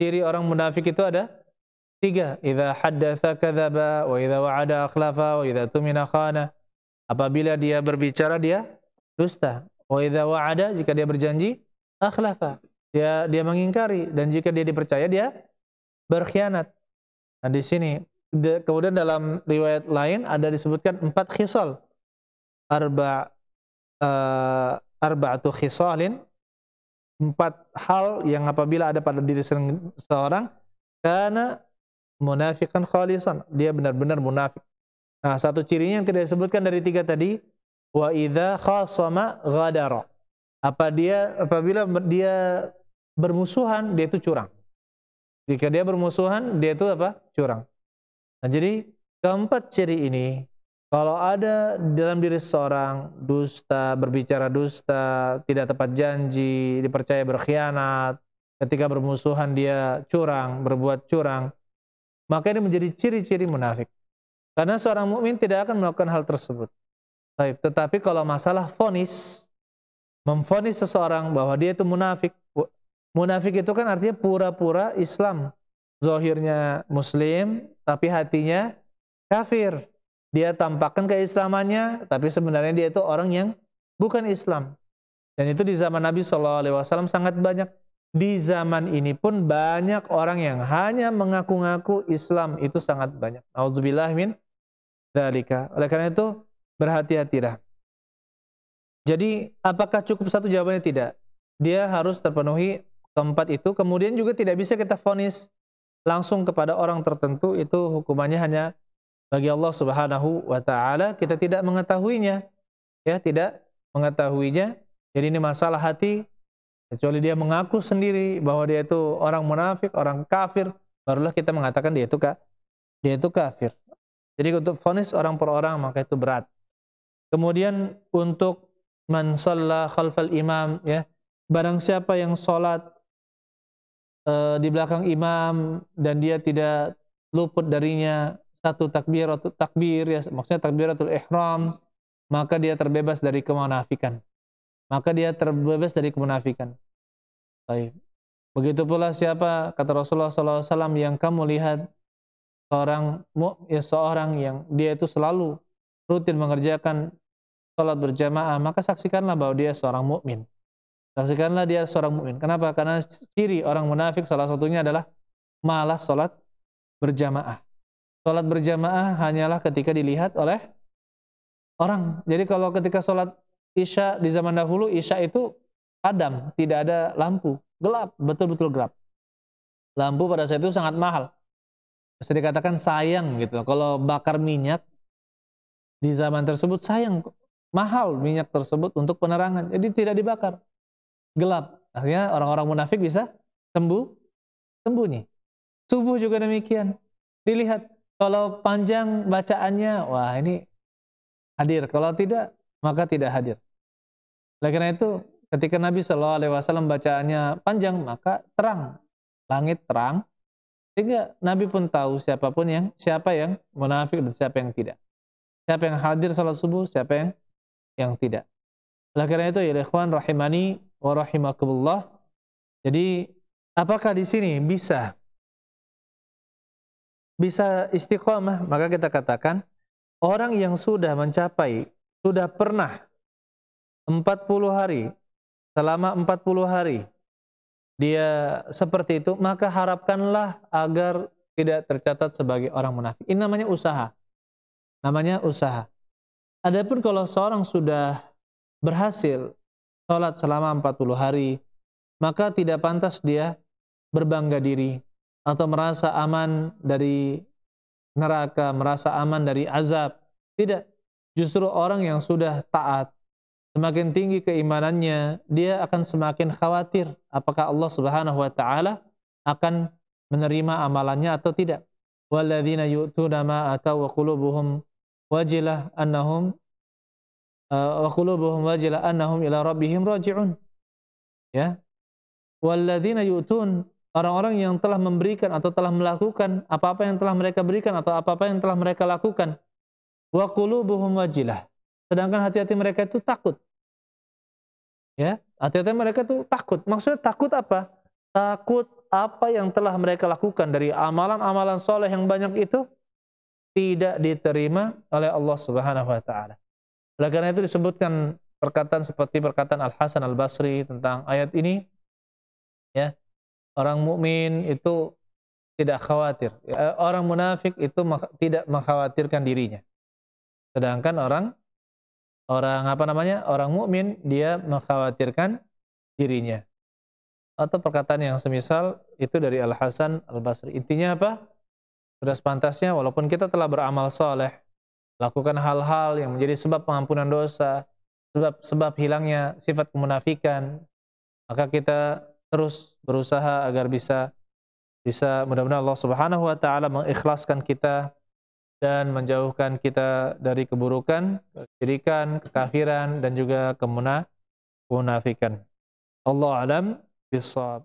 ciri orang munafik itu ada 3. Idza haddatsa kadzaba wa idza wa'ada akhlafa wa idza tumina khana. Apabila dia berbicara dia dusta. Wa idza wa'ada, jika dia berjanji akhlafa. Dia mengingkari, dan jika dia dipercaya dia berkhianat. Nah, di sini kemudian dalam riwayat lain ada disebutkan 4 khisal. Arba'atu khisalin, 4 hal yang apabila ada pada diri seorang, karena munafikan khalisan, dia benar-benar munafik. Nah, satu cirinya yang tidak disebutkan dari 3 tadi, wa idza khasama ghadara. Apabila dia bermusuhan, dia itu curang. Jika dia bermusuhan, dia itu apa? Curang. Nah, jadi keempat ciri ini, kalau ada dalam diri seorang, dusta, berbicara dusta, tidak tepat janji, dipercaya berkhianat, ketika bermusuhan dia curang, berbuat curang, maka ini menjadi ciri-ciri munafik. Karena seorang mukmin tidak akan melakukan hal tersebut. Tetapi kalau masalah vonis, memvonis seseorang bahwa dia itu munafik. Munafik itu kan artinya pura-pura Islam. Zahirnya muslim, tapi hatinya kafir. Dia tampakkan keislamannya, tapi sebenarnya dia itu orang yang bukan Islam. Dan itu di zaman Nabi SAW sangat banyak. Di zaman ini pun banyak orang yang hanya mengaku-ngaku Islam, itu sangat banyak. Auzubillah min dzalika. Oleh karena itu, berhati-hatilah. Jadi, apakah cukup satu? Jawabannya tidak. Dia harus terpenuhi keempat itu. Kemudian juga tidak bisa kita vonis langsung kepada orang tertentu, itu hukumannya hanya bagi Allah Subhanahu wa taala. Kita tidak mengetahuinya, ya, tidak mengetahuinya. Jadi ini masalah hati. Kecuali dia mengaku sendiri bahwa dia itu orang munafik, orang kafir, barulah kita mengatakan dia itu kafir. Jadi untuk vonis orang per orang maka itu berat. Kemudian untuk man shalla khalfal imam, ya, barang siapa yang sholat di belakang imam dan dia tidak luput darinya satu takbir, ya, maksudnya takbiratul ihram, maka dia terbebas dari kemunafikan. Baik. Begitu pula siapa, kata Rasulullah SAW, yang kamu lihat seorang yang dia itu selalu rutin mengerjakan salat berjamaah, maka saksikanlah bahwa dia seorang mukmin. Saksikanlah dia seorang mukmin. Kenapa? Karena ciri orang munafik salah satunya adalah malas salat berjamaah. Salat berjamaah hanyalah ketika dilihat oleh orang. Jadi kalau ketika salat Isya di zaman dahulu, Isya itu padam, tidak ada lampu, gelap, betul-betul gelap. Lampu pada saat itu sangat mahal. Bisa dikatakan sayang gitu. Kalau bakar minyak di zaman tersebut sayang, mahal minyak tersebut untuk penerangan. Jadi tidak dibakar. Gelap. Akhirnya orang-orang munafik bisa sembunyi. Subuh juga demikian. Dilihat kalau panjang bacaannya, wah ini hadir. Kalau tidak, maka tidak hadir. Oleh karena itu, ketika Nabi SAW bacaannya panjang, maka terang. Langit terang. Sehingga Nabi pun tahu siapa yang munafik dan siapa yang tidak. Siapa yang hadir salat subuh, siapa yang tidak. Oleh karena itu, ya ikhwan rahimani wa rahimakumullah. Jadi, apakah di sini bisa istiqamah? Maka kita katakan, orang yang sudah pernah 40 hari, selama 40 hari, dia seperti itu, maka harapkanlah agar tidak tercatat sebagai orang munafik. Ini namanya usaha. Adapun kalau seorang sudah berhasil sholat selama 40 hari, maka tidak pantas dia berbangga diri atau merasa aman dari neraka, merasa aman dari azab. Tidak. Justru orang yang sudah taat, semakin tinggi keimanannya, dia akan semakin khawatir apakah Allah Subhanahu wa taala akan menerima amalannya atau tidak. Walladzina yu'tuna ma ataw wa qulubuhum wajilah annahum ila rabbihim raji'un. Ya. Walladzina yu'tun, orang-orang yang telah memberikan atau telah melakukan apa-apa yang telah mereka berikan atau apa-apa yang telah mereka lakukan. Wa qulubuhum wajilah. Sedangkan hati-hati mereka itu takut. Ya, hati-hati mereka itu takut. Maksudnya takut apa? Takut apa yang telah mereka lakukan dari amalan-amalan soleh yang banyak itu tidak diterima oleh Allah Subhanahu wa taala. Oleh karena itu disebutkan perkataan seperti perkataan Al-Hasan Al-Basri tentang ayat ini, ya. Orang mukmin itu tidak khawatir. Orang munafik itu tidak mengkhawatirkan dirinya. Sedangkan orang mukmin dia mengkhawatirkan dirinya. Atau perkataan yang semisal itu dari Al-Hasan Al-Basri. Intinya apa? Sudah sepantasnya walaupun kita telah beramal soleh, lakukan hal-hal yang menjadi sebab pengampunan dosa, sebab hilangnya sifat kemunafikan, maka kita terus berusaha agar bisa mudah-mudahan Allah Subhanahu wa taala mengikhlaskan kita dan menjauhkan kita dari keburukan, kesyirikan, kekafiran dan juga kemunafikan. Allah alam bissawab.